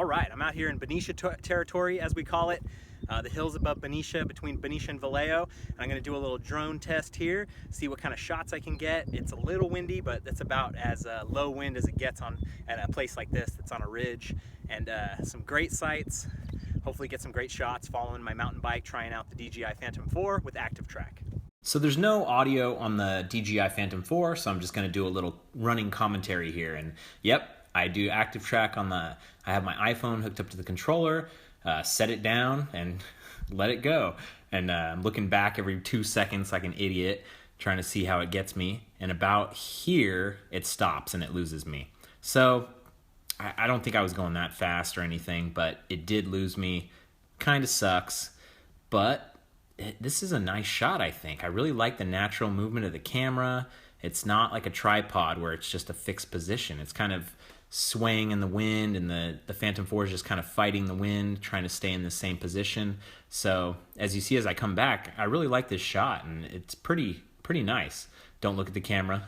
right, I'm out here in Benicia Territory, as we call it, the hills above Benicia, between Benicia and Vallejo. And I'm gonna do a little drone test here, see what kind of shots I can get. It's a little windy, but that's about as low wind as it gets at a place like this that's on a ridge. And some great sights. Hopefully get some great shots following my mountain bike, trying out the DJI Phantom 4 with active track. So there's no audio on the DJI Phantom 4, so I'm just gonna do a little running commentary here. And yep, I do active track on I have my iPhone hooked up to the controller, set it down and let it go. And I'm looking back every 2 seconds like an idiot, trying to see how it gets me. And about here, it stops and it loses me. So I don't think I was going that fast or anything, but it did lose me. Kind of sucks, but this is a nice shot, I think. I really like the natural movement of the camera. It's not like a tripod where it's just a fixed position. It's kind of swaying in the wind, and the Phantom 4 is just kind of fighting the wind, trying to stay in the same position. So as you see, as I come back, I really like this shot, and it's pretty nice. Don't look at the camera.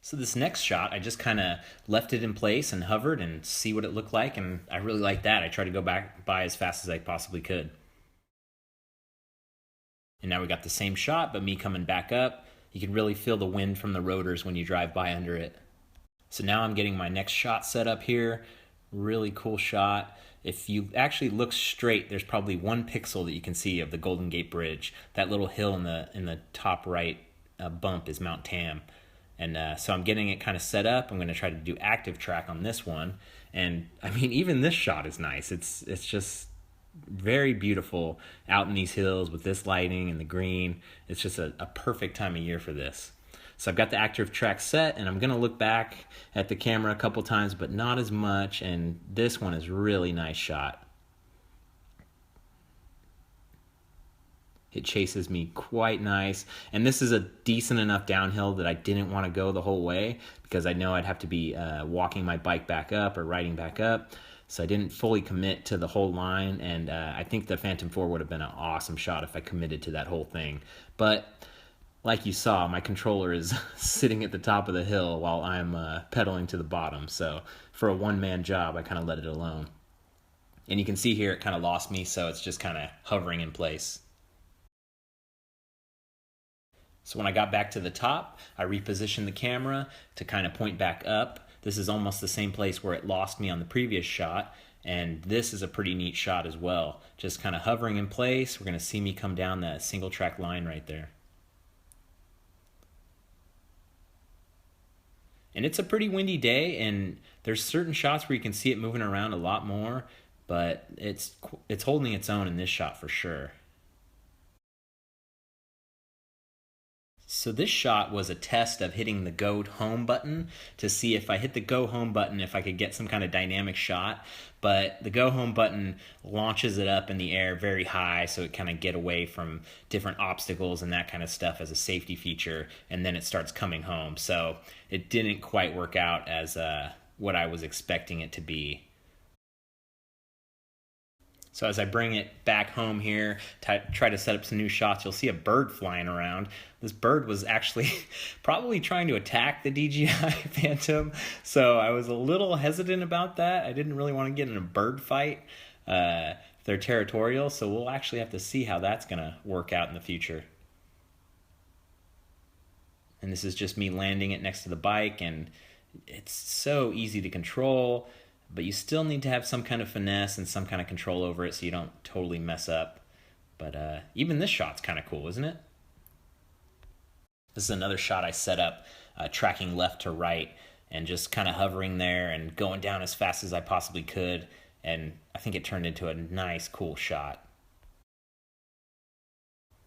So this next shot, I just kind of left it in place and hovered and see what it looked like, and I really like that. I tried to go by as fast as I possibly could. And now we got the same shot, but me coming back up. You can really feel the wind from the rotors when you drive by under it. So now I'm getting my next shot set up here. Really cool shot. If you actually look straight, there's probably 1 pixel that you can see of the Golden Gate Bridge. That little hill in the top right bump is Mount Tam. And so I'm getting it kind of set up. I'm going to try to do active track on this one. And I mean, even this shot is nice. It's just very beautiful out in these hills with this lighting and the green. It's just a perfect time of year for this. So I've got the active track set, and I'm going to look back at the camera a couple times, but not as much, and this one is a really nice shot. It chases me quite nice, and this is a decent enough downhill that I didn't want to go the whole way because I know I'd have to be walking my bike back up or riding back up, so I didn't fully commit to the whole line, and I think the Phantom 4 would have been an awesome shot if I committed to that whole thing. But like you saw, my controller is sitting at the top of the hill while I'm pedaling to the bottom. So for a one-man job, I kind of let it alone. And you can see here it kind of lost me, so it's just kind of hovering in place. So when I got back to the top, I repositioned the camera to kind of point back up. This is almost the same place where it lost me on the previous shot. And this is a pretty neat shot as well. Just kind of hovering in place. We're going to see me come down that single track line right there. And it's a pretty windy day, and there's certain shots where you can see it moving around a lot more, but it's holding its own in this shot for sure. So this shot was a test of hitting the go home button to see if I hit the go home button, if I could get some kind of dynamic shot. But the go home button launches it up in the air very high, so it kind of get away from different obstacles and that kind of stuff as a safety feature, and then it starts coming home. So it didn't quite work out as what I was expecting it to be. So as I bring it back home here, try to set up some new shots, you'll see a bird flying around. This bird was actually probably trying to attack the DJI Phantom, so I was a little hesitant about that. I didn't really want to get in a bird fight. They're territorial, so we'll actually have to see how that's going to work out in the future. And this is just me landing it next to the bike, and it's so easy to control. But you still need to have some kind of finesse and some kind of control over it so you don't totally mess up. But even this shot's kind of cool, isn't it? This is another shot I set up, tracking left to right and just kind of hovering there and going down as fast as I possibly could. And I think it turned into a nice, cool shot.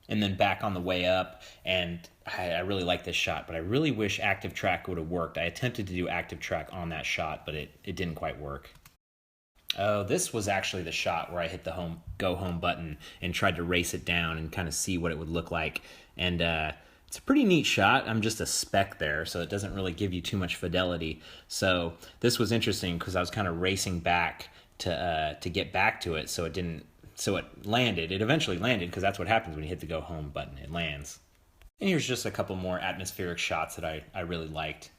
And then back on the way up, and I really like this shot, but I really wish active track would have worked. I attempted to do active track on that shot, but it didn't quite work. Oh, this was actually the shot where I hit the go home button and tried to race it down and kind of see what it would look like. And it's a pretty neat shot. I'm just a speck there, so it doesn't really give you too much fidelity. So this was interesting because I was kind of racing back to get back to it, so it didn't. So it landed. It eventually landed because that's what happens when you hit the go home button. It lands. And here's just a couple more atmospheric shots that I really liked.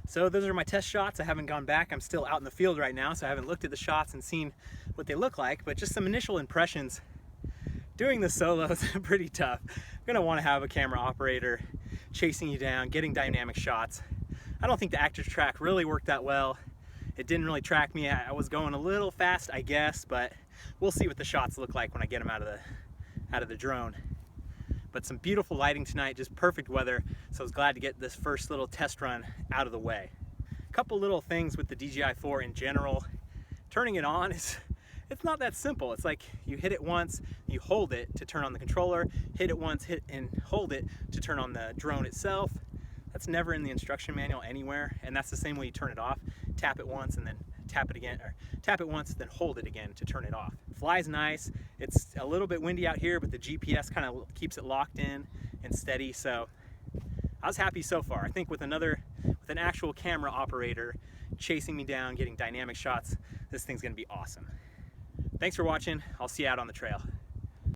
So those are my test shots. I haven't gone back. I'm still out in the field right now, so I haven't looked at the shots and seen what they look like, but just some initial impressions. Doing the solo is pretty tough. You're gonna wanna have a camera operator chasing you down, getting dynamic shots. I don't think the active track really worked that well. It didn't really track me. I was going a little fast, I guess, but we'll see what the shots look like when I get them out of the drone. But some beautiful lighting tonight, just perfect weather, so I was glad to get this first little test run out of the way. A couple little things with the DJI 4 in general. Turning it on it's not that simple. It's like you hit it once, you hold it to turn on the controller, hit it once, hit and hold it to turn on the drone itself. That's never in the instruction manual anywhere, and that's the same way you turn it off. Tap it once and then tap it again, or tap it once, then hold it again to turn it off. Flies nice. It's a little bit windy out here, but the GPS kind of keeps it locked in and steady, so I was happy so far. I think with an actual camera operator chasing me down, getting dynamic shots, this thing's gonna be awesome. Thanks for watching. I'll see you out on the trail.